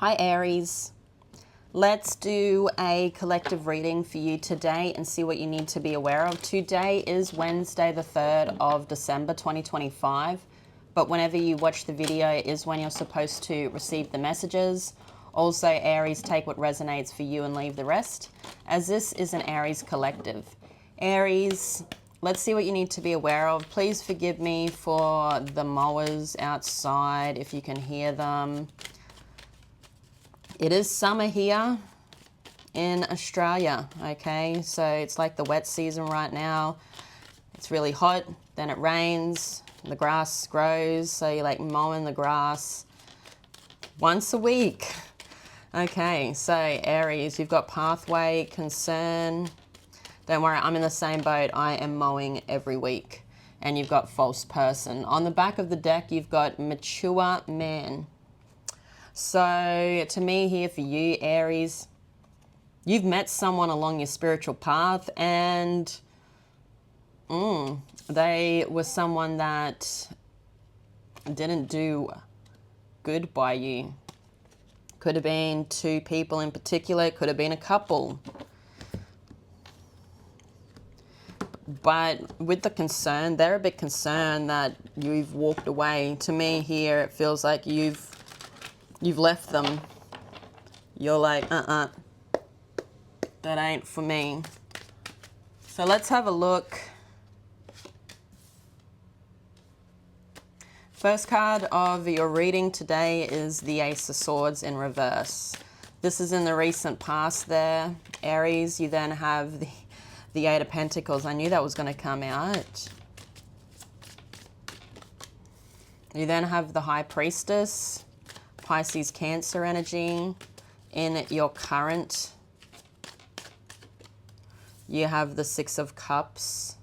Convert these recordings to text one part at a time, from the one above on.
Hi Aries, let's do a collective reading for you today and see what you need to be aware of. Today is Wednesday the 3rd of December 2025, but whenever you watch the video is when you're supposed to receive the messages. Also, Aries, take what resonates for you and leave the rest, as this is an Aries collective. Aries, let's see what you need to be aware of. Please forgive me for the mowers outside if you can hear them. It is summer here in Australia, okay? So it's like the wet season right now. It's really hot, then it rains, the grass grows, so you're like mowing the grass once a week. Okay, so Aries, you've got pathway, concern. Don't worry, I'm in the same boat. I am mowing every week. And you've got false person. On the back of the deck, you've got mature man. So to me here for you, Aries, you've met someone along your spiritual path and they were someone that didn't do good by you. Could have been two people in particular, could have been a couple. But with the concern, they're a bit concerned that you've walked away. To me here, it feels like you've left them. You're like, that ain't for me. So let's have a look. First card of your reading today is the Ace of Swords in reverse. This is in the recent past there, Aries. You then have the Eight of Pentacles. I knew that was going to come out. You then have the High Priestess, Pisces Cancer energy in your current. You have the Six of Cups.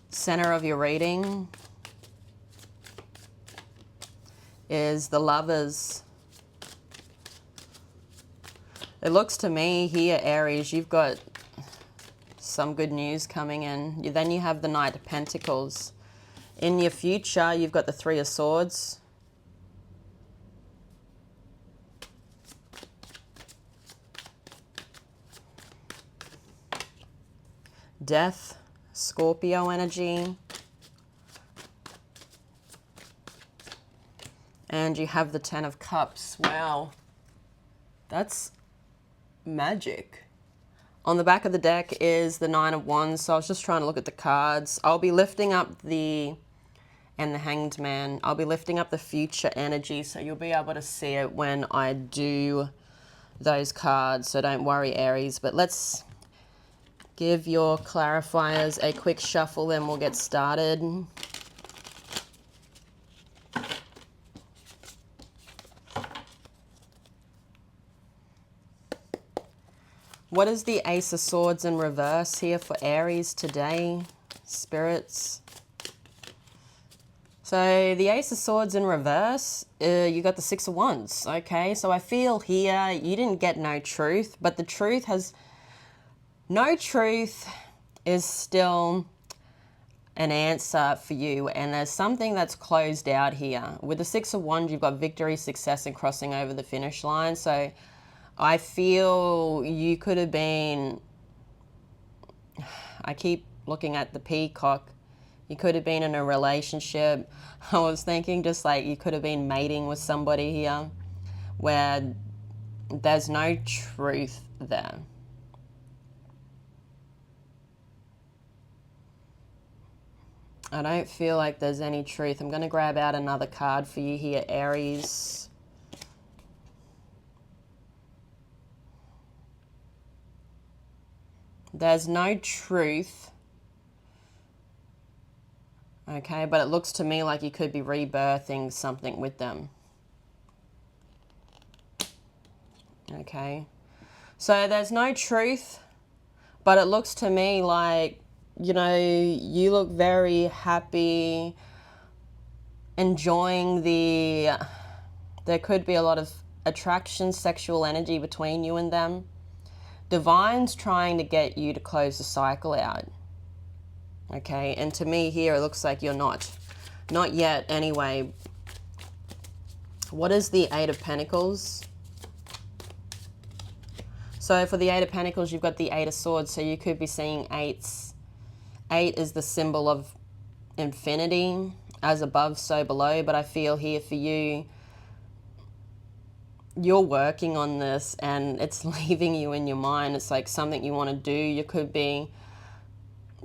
Center of your reading is the Lovers. It looks to me here, Aries, you've got some good news coming in. Then you have the Knight of Pentacles. In your future, you've got the Three of Swords. Death, Scorpio energy. And you have the Ten of Cups. Wow. That's magic. On the back of the deck is the Nine of Wands. So I was just trying to look at the cards. I'll be lifting up the Hanged Man. I'll be lifting up the future energy, so you'll be able to see it when I do those cards. So don't worry, Aries. But let's give your clarifiers a quick shuffle, then we'll get started. What is the Ace of Swords in reverse here for Aries today, spirits? So the Ace of Swords in reverse, you got the Six of Wands, okay? So I feel here you didn't get no truth, but the truth has... No truth is still an answer for you, and there's something that's closed out here. With the Six of Wands, you've got victory, success, and crossing over the finish line. So I feel you could have been... I keep looking at the peacock. You could have been in a relationship. I was thinking just like you could have been mating with somebody here where there's no truth there. I don't feel like there's any truth. I'm going to grab out another card for you here, Aries. There's no truth. Okay, but it looks to me like you could be rebirthing something with them. Okay. So there's no truth, but it looks to me like, you know, you look very happy, enjoying there could be a lot of attraction, sexual energy between you and them. Divine's trying to get you to close the cycle out. Okay, and to me here, it looks like you're not yet anyway. What is the Eight of Pentacles? So for the Eight of Pentacles, you've got the Eight of Swords. So you could be seeing eights. 8 is the symbol of infinity, as above, so below. But I feel here for you, you're working on this and it's leaving you in your mind. It's like something you want to do. You could be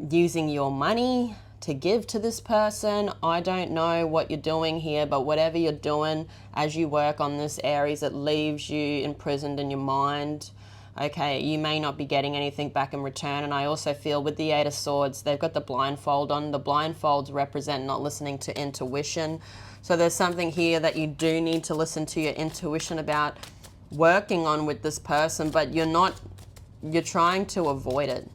using your money to give to this person. I don't know what you're doing here, but whatever you're doing as you work on this, Aries, it leaves you imprisoned in your mind. Okay, you may not be getting anything back in return. And I also feel with the Eight of Swords, they've got the blindfold on. The blindfolds represent not listening to intuition. So there's something here that you do need to listen to your intuition about working on with this person, but you're trying to avoid it.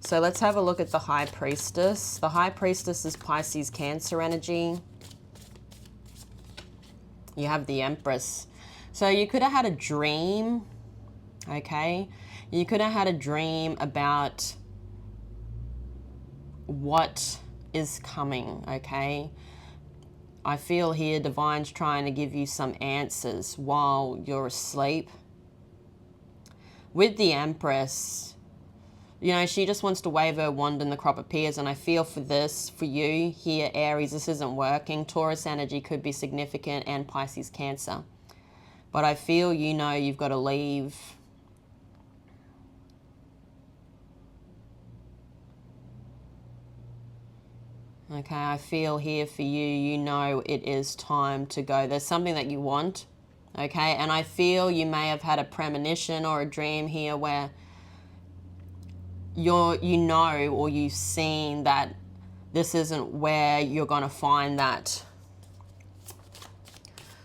So let's have a look at the High Priestess. The High Priestess is Pisces Cancer energy. You have the Empress. So you could have had a dream, okay? You could have had a dream about what is coming, okay? I feel here Divine's trying to give you some answers while you're asleep. With the Empress, you know, she just wants to wave her wand and the crop appears. And I feel for this, for you here, Aries, this isn't working. Taurus energy could be significant and Pisces Cancer. But I feel you know you've got to leave. Okay, I feel here for you, you know it is time to go. There's something that you want, okay? And I feel you may have had a premonition or a dream here where you know or you've seen that this isn't where you're going to find that.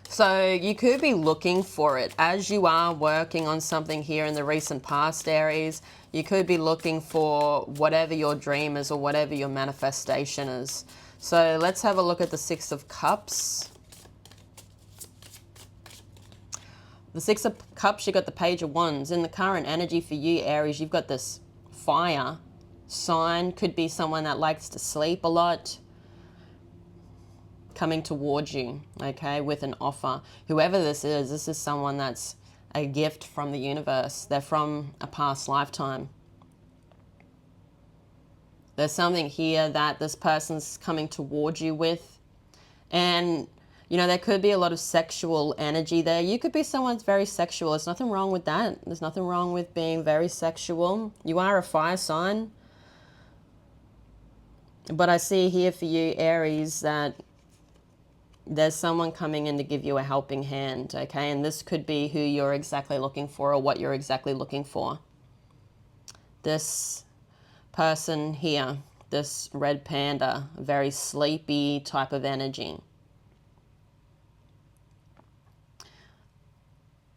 So you could be looking for it as you are working on something here in the recent past, Aries. You could be looking for whatever your dream is or whatever your manifestation is. So let's have a look at the Six of Cups. The Six of Cups, you got the Page of Wands. In the current energy for you, Aries, you've got this fire sign. Could be someone that likes to sleep a lot coming towards you, okay, with an offer. Whoever this is someone that's a gift from the universe. They're from a past lifetime. There's something here that this person's coming towards you with. And, you know, there could be a lot of sexual energy there. You could be someone that's very sexual. There's nothing wrong with that. There's nothing wrong with being very sexual. You are a fire sign. But I see here for you, Aries, that there's someone coming in to give you a helping hand, okay? And this could be who you're exactly looking for or what you're exactly looking for. This person here, this red panda, very sleepy type of energy.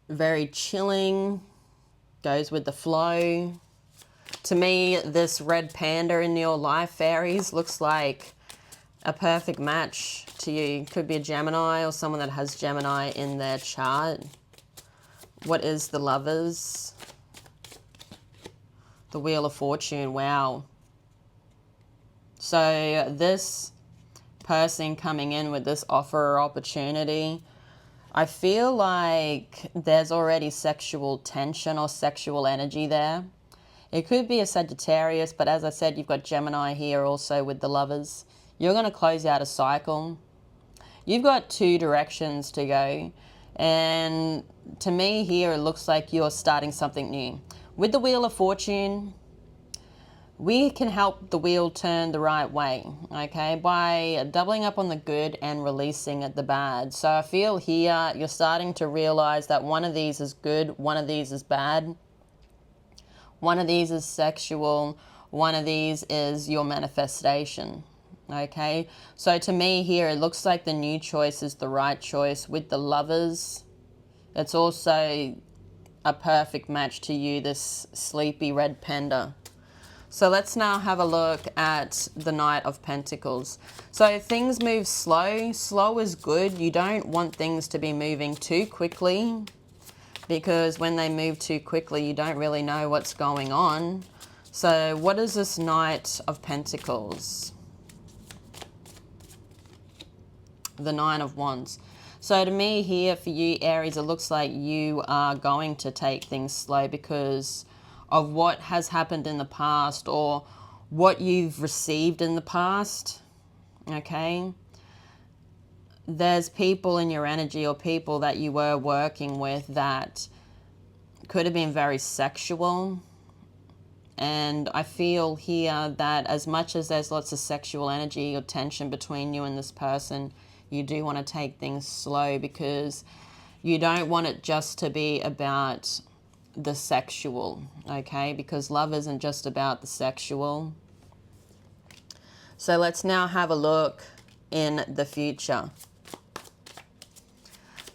Very chilling, goes with the flow. To me, this red panda in your life, Aries, looks like a perfect match to you. Could be a Gemini or someone that has Gemini in their chart. What is the Lovers? The Wheel of Fortune. Wow. So this person coming in with this offer or opportunity, I feel like there's already sexual tension or sexual energy there. It could be a Sagittarius, but as I said, you've got Gemini here also with the Lovers. You're going to close out a cycle. You've got two directions to go. And to me here, it looks like you're starting something new. With the Wheel of Fortune, we can help the wheel turn the right way, okay, by doubling up on the good and releasing the bad. So I feel here you're starting to realize that one of these is good, one of these is bad. One of these is sexual, one of these is your manifestation. Okay, so to me here, it looks like the new choice is the right choice. With the Lovers, it's also a perfect match to you, this sleepy red panda. So let's now have a look at the Knight of Pentacles. So things move slow. Slow is good. You don't want things to be moving too quickly, because when they move too quickly, you don't really know what's going on. So what is this Knight of Pentacles? The Nine of Wands. So to me here for you, Aries, it looks like you are going to take things slow because of what has happened in the past or what you've received in the past, okay? There's people in your energy or people that you were working with that could have been very sexual. And I feel here that as much as there's lots of sexual energy or tension between you and this person, you do want to take things slow because you don't want it just to be about the sexual, okay? Because love isn't just about the sexual. So let's now have a look in the future.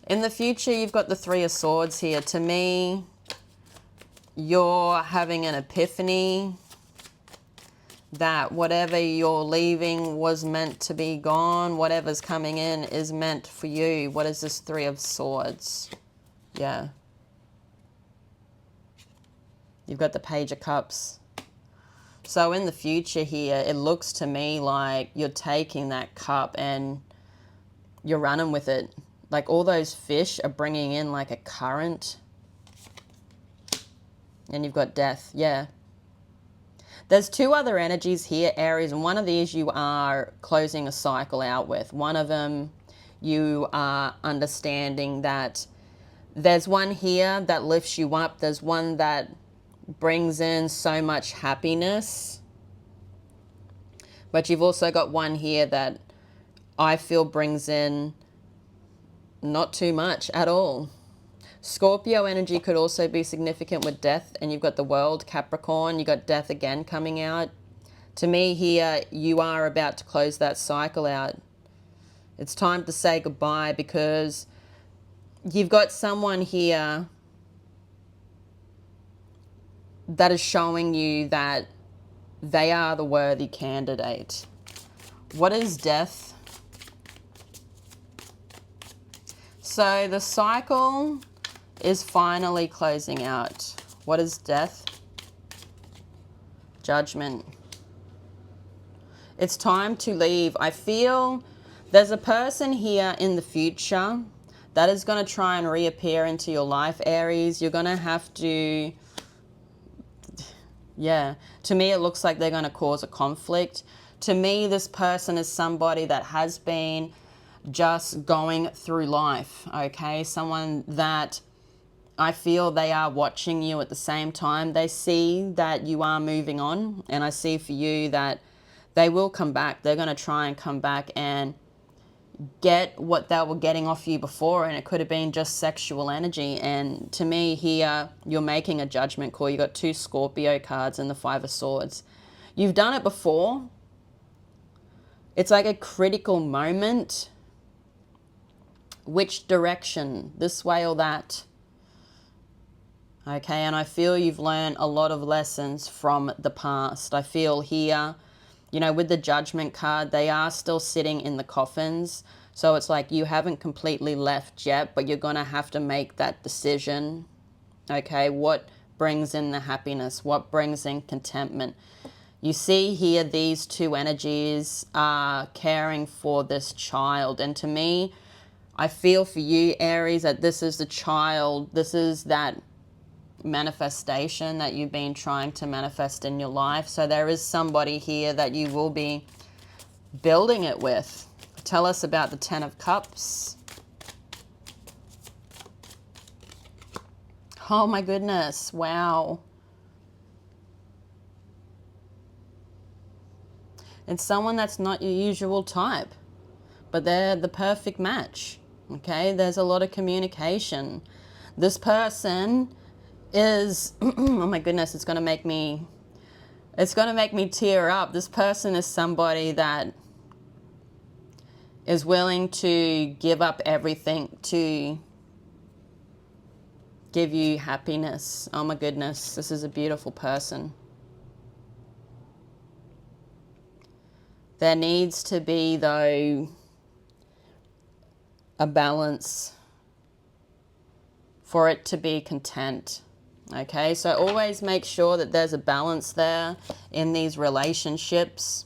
In the future, you've got the Three of Swords here. To me, you're having an epiphany that whatever you're leaving was meant to be gone. Whatever's coming in is meant for you. What is this Three of Swords? Yeah. You've got the Page of Cups. So in the future here, it looks to me like you're taking that cup and you're running with it. Like all those fish are bringing in like a current. And you've got Death. Yeah. There's two other energies here, Aries, and one of these you are closing a cycle out with. One of them you are understanding that there's one here that lifts you up. There's one that brings in so much happiness. But you've also got one here that I feel brings in not too much at all. Scorpio energy could also be significant with Death, and you've got the World, Capricorn, you've got Death again coming out. To me here, you are about to close that cycle out. It's time to say goodbye because you've got someone here that is showing you that they are the worthy candidate. What is Death? So the cycle is finally closing out. What is Death? Judgment. It's time to leave. I feel there's a person here in the future that is going to try and reappear into your life, Aries. You're going to have to, yeah, to me it looks like they're going to cause a conflict. To me, this person is somebody that has been just going through life, okay? Someone that I feel they are watching you at the same time. They see that you are moving on, and I see for you that they will come back. They're going to try and come back and get what they were getting off you before, and it could have been just sexual energy. And to me here, you're making a judgment call. You got two Scorpio cards and the Five of Swords. You've done it before. It's like a critical moment. Which direction? This way or that? Okay, and I feel you've learned a lot of lessons from the past. I feel here, you know, with the Judgment card, they are still sitting in the coffins. So it's like you haven't completely left yet, but you're going to have to make that decision. Okay, what brings in the happiness? What brings in contentment? You see here, these two energies are caring for this child. And to me, I feel for you, Aries, that this is the child. This is that manifestation that you've been trying to manifest in your life. So there is somebody here that you will be building it with. Tell us about the Ten of Cups. Oh my goodness, wow. It's someone that's not your usual type, but they're the perfect match. Okay, there's a lot of communication. This person is, oh my goodness, it's going to make me tear up. This person is somebody that is willing to give up everything to give you happiness. Oh my goodness, this is a beautiful person. There needs to be, though, a balance for it to be content. Okay, so always make sure that there's a balance there in these relationships.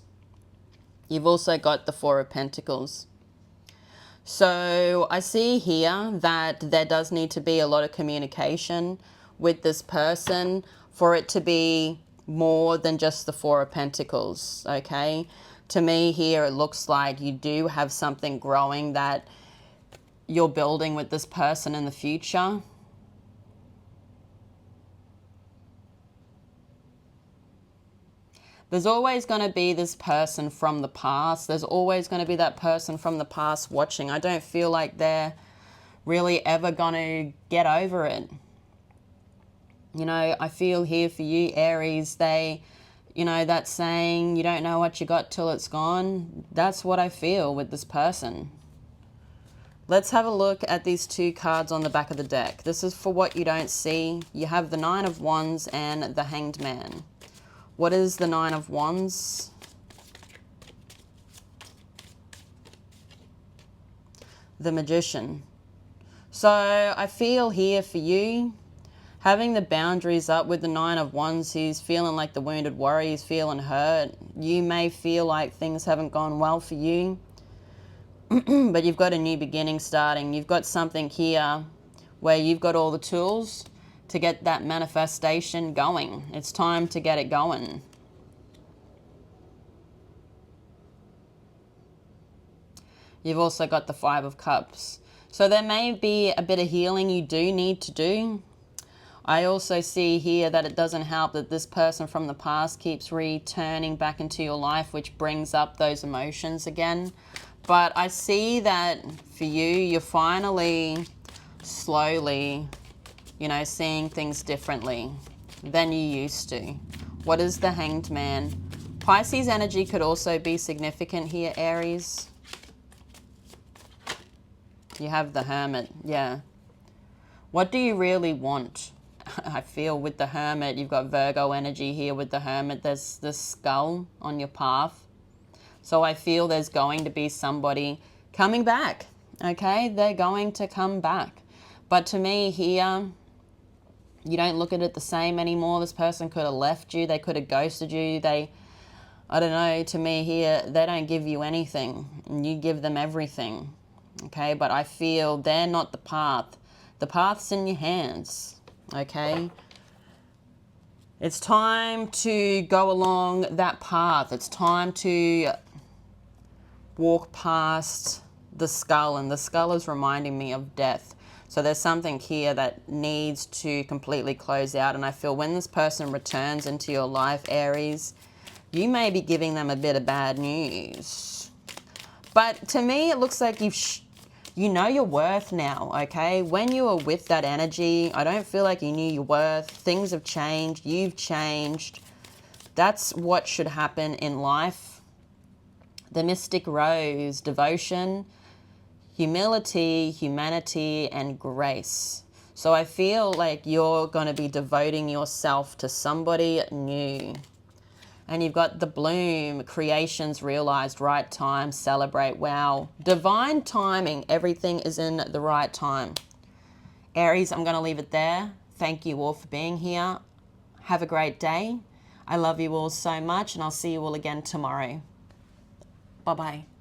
You've also got the Four of Pentacles. So I see here that there does need to be a lot of communication with this person for it to be more than just the Four of Pentacles, okay? To me here, it looks like you do have something growing that you're building with this person in the future. There's always going to be this person from the past. There's always going to be that person from the past watching. I don't feel like they're really ever going to get over it. You know, I feel here for you, Aries, that saying, you don't know what you got till it's gone. That's what I feel with this person. Let's have a look at these two cards on the back of the deck. This is for what you don't see. You have the Nine of Wands and the Hanged Man. What is the Nine of Wands? The Magician. So I feel here for you, having the boundaries up with the Nine of Wands, he's feeling like the wounded warrior, he's feeling hurt. You may feel like things haven't gone well for you, but you've got a new beginning starting. You've got something here where you've got all the tools to get that manifestation going. It's time to get it going. You've also got the Five of Cups. So there may be a bit of healing you do need to do. I also see here that it doesn't help that this person from the past keeps returning back into your life, which brings up those emotions again. But I see that for you, you're finally, slowly, seeing things differently than you used to. What is the Hanged Man? Pisces energy could also be significant here, Aries. You have the Hermit, yeah. What do you really want? I feel with the Hermit, you've got Virgo energy here with the Hermit. There's this skull on your path. So I feel there's going to be somebody coming back, okay? They're going to come back. But to me here, you don't look at it the same anymore. This person could have left you. They could have ghosted you. I don't know, to me here, they don't give you anything. And you give them everything, okay? But I feel they're not the path. The path's in your hands, okay? It's time to go along that path. It's time to walk past the skull, and the skull is reminding me of death. So there's something here that needs to completely close out, and I feel when this person returns into your life, Aries, you may be giving them a bit of bad news. But to me, it looks like you know your worth now, okay? When you were with that energy, I don't feel like you knew your worth. Things have changed. You've changed. That's what should happen in life. The Mystic Rose, devotion, humility, humanity, and grace. So I feel like you're going to be devoting yourself to somebody new. And you've got the Bloom, creations realized, right time, celebrate, wow. Divine timing, everything is in the right time. Aries, I'm going to leave it there. Thank you all for being here. Have a great day. I love you all so much, and I'll see you all again tomorrow. Bye-bye.